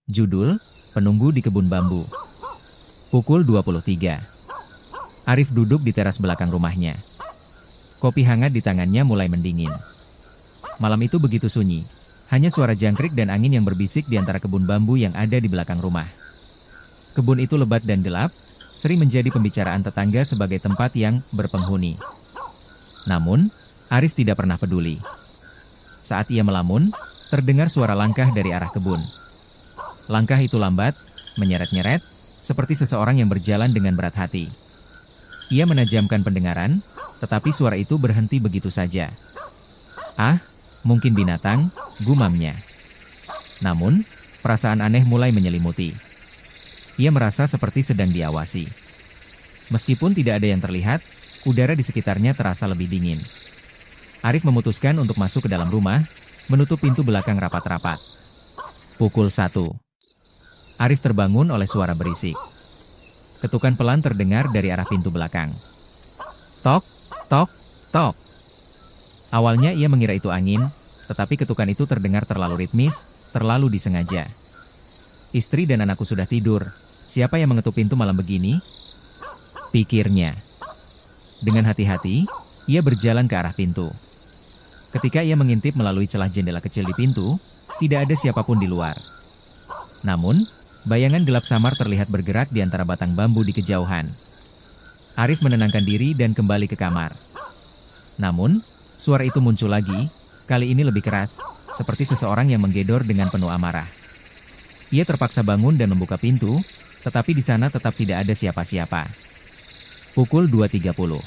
Judul, Penunggu di Kebun Bambu. Pukul 23. Arif duduk di teras belakang rumahnya. Kopi hangat di tangannya mulai mendingin. Malam itu begitu sunyi. Hanya suara jangkrik dan angin yang berbisik di antara kebun bambu yang ada di belakang rumah. Kebun itu lebat dan gelap, sering menjadi pembicaraan tetangga sebagai tempat yang berpenghuni. Namun, Arif tidak pernah peduli. Saat ia melamun, terdengar suara langkah dari arah kebun. Langkah itu lambat, menyeret-nyeret, seperti seseorang yang berjalan dengan berat hati. Ia menajamkan pendengaran, tetapi suara itu berhenti begitu saja. "Ah, mungkin binatang," gumamnya. Namun, perasaan aneh mulai menyelimuti. Ia merasa seperti sedang diawasi. Meskipun tidak ada yang terlihat, udara di sekitarnya terasa lebih dingin. Arif memutuskan untuk masuk ke dalam rumah, menutup pintu belakang rapat-rapat. Pukul 1. Arif terbangun oleh suara berisik. Ketukan pelan terdengar dari arah pintu belakang. Tok, tok, tok. Awalnya ia mengira itu angin, tetapi ketukan itu terdengar terlalu ritmis, terlalu disengaja. Istri dan anakku sudah tidur. Siapa yang mengetuk pintu malam begini? Pikirnya. Dengan hati-hati, ia berjalan ke arah pintu. Ketika ia mengintip melalui celah jendela kecil di pintu, tidak ada siapapun di luar. Namun, bayangan gelap samar terlihat bergerak di antara batang bambu di kejauhan. Arif menenangkan diri dan kembali ke kamar. Namun, suara itu muncul lagi, kali ini lebih keras, seperti seseorang yang menggedor dengan penuh amarah. Ia terpaksa bangun dan membuka pintu, tetapi di sana tetap tidak ada siapa-siapa. Pukul 2.30.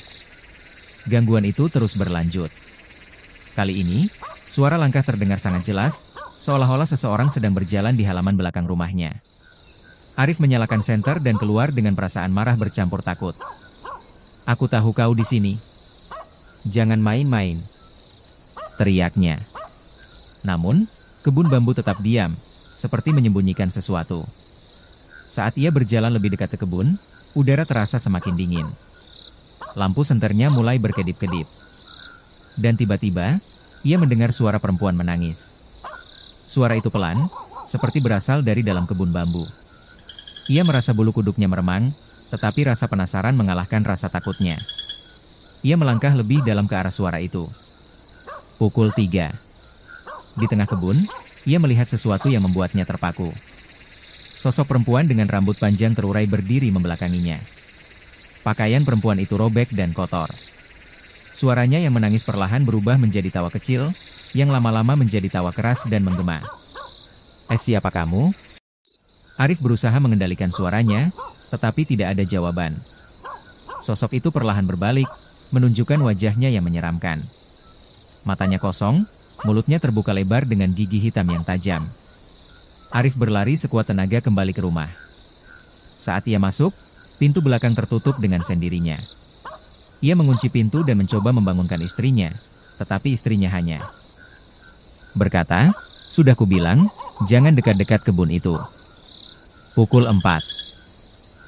Gangguan itu terus berlanjut. Kali ini, suara langkah terdengar sangat jelas, seolah-olah seseorang sedang berjalan di halaman belakang rumahnya. Arif menyalakan senter dan keluar dengan perasaan marah bercampur takut. "Aku tahu kau di sini. Jangan main-main," teriaknya. Namun, kebun bambu tetap diam, seperti menyembunyikan sesuatu. Saat ia berjalan lebih dekat ke kebun, udara terasa semakin dingin. Lampu senternya mulai berkedip-kedip. Dan tiba-tiba, ia mendengar suara perempuan menangis. Suara itu pelan, seperti berasal dari dalam kebun bambu. Ia merasa bulu kuduknya meremang, tetapi rasa penasaran mengalahkan rasa takutnya. Ia melangkah lebih dalam ke arah suara itu. Pukul 3. Di tengah kebun, ia melihat sesuatu yang membuatnya terpaku. Sosok perempuan dengan rambut panjang terurai berdiri membelakanginya. Pakaian perempuan itu robek dan kotor. Suaranya yang menangis perlahan berubah menjadi tawa kecil, yang lama-lama menjadi tawa keras dan menggema. Siapa kamu?" Arif berusaha mengendalikan suaranya, tetapi tidak ada jawaban. Sosok itu perlahan berbalik, menunjukkan wajahnya yang menyeramkan. Matanya kosong, mulutnya terbuka lebar dengan gigi hitam yang tajam. Arif berlari sekuat tenaga kembali ke rumah. Saat ia masuk, pintu belakang tertutup dengan sendirinya. Ia mengunci pintu dan mencoba membangunkan istrinya, tetapi istrinya hanya berkata, "Sudah kubilang, jangan dekat-dekat kebun itu." Pukul 4.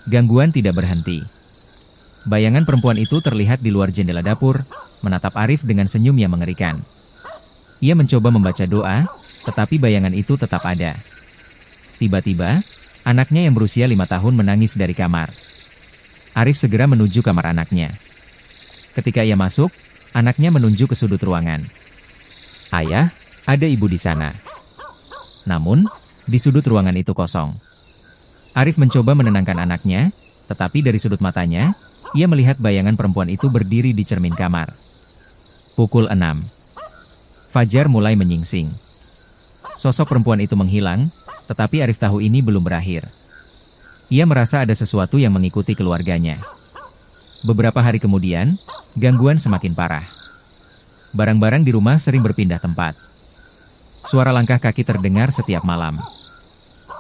Gangguan tidak berhenti. Bayangan perempuan itu terlihat di luar jendela dapur, menatap Arif dengan senyum yang mengerikan. Ia mencoba membaca doa, tetapi bayangan itu tetap ada. Tiba-tiba, anaknya yang berusia 5 tahun menangis dari kamar. Arif segera menuju kamar anaknya. Ketika ia masuk, anaknya menunjuk ke sudut ruangan. "Ayah, ada ibu di sana." Namun, di sudut ruangan itu kosong. Arif mencoba menenangkan anaknya, tetapi dari sudut matanya, ia melihat bayangan perempuan itu berdiri di cermin kamar. Pukul 6. Fajar mulai menyingsing. Sosok perempuan itu menghilang, tetapi Arif tahu ini belum berakhir. Ia merasa ada sesuatu yang mengikuti keluarganya. Beberapa hari kemudian, gangguan semakin parah. Barang-barang di rumah sering berpindah tempat. Suara langkah kaki terdengar setiap malam.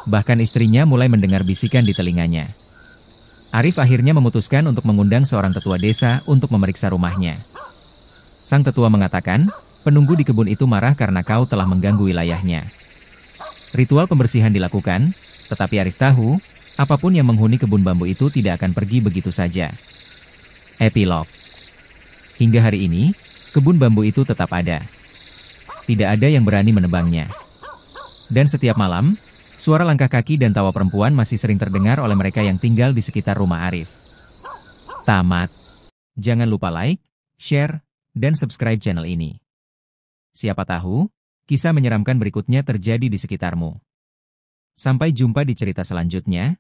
Bahkan istrinya mulai mendengar bisikan di telinganya. Arif akhirnya memutuskan untuk mengundang seorang tetua desa untuk memeriksa rumahnya. Sang tetua mengatakan, penunggu di kebun itu marah karena kau telah mengganggu wilayahnya. Ritual pembersihan dilakukan, tetapi Arif tahu, apapun yang menghuni kebun bambu itu tidak akan pergi begitu saja. Epilog. Hingga hari ini, kebun bambu itu tetap ada. Tidak ada yang berani menebangnya. Dan setiap malam, Suara langkah kaki dan tawa perempuan masih sering terdengar oleh mereka yang tinggal di sekitar rumah Arif. Tamat. Jangan lupa like, share, dan subscribe channel ini. Siapa tahu, kisah menyeramkan berikutnya terjadi di sekitarmu. Sampai jumpa di cerita selanjutnya.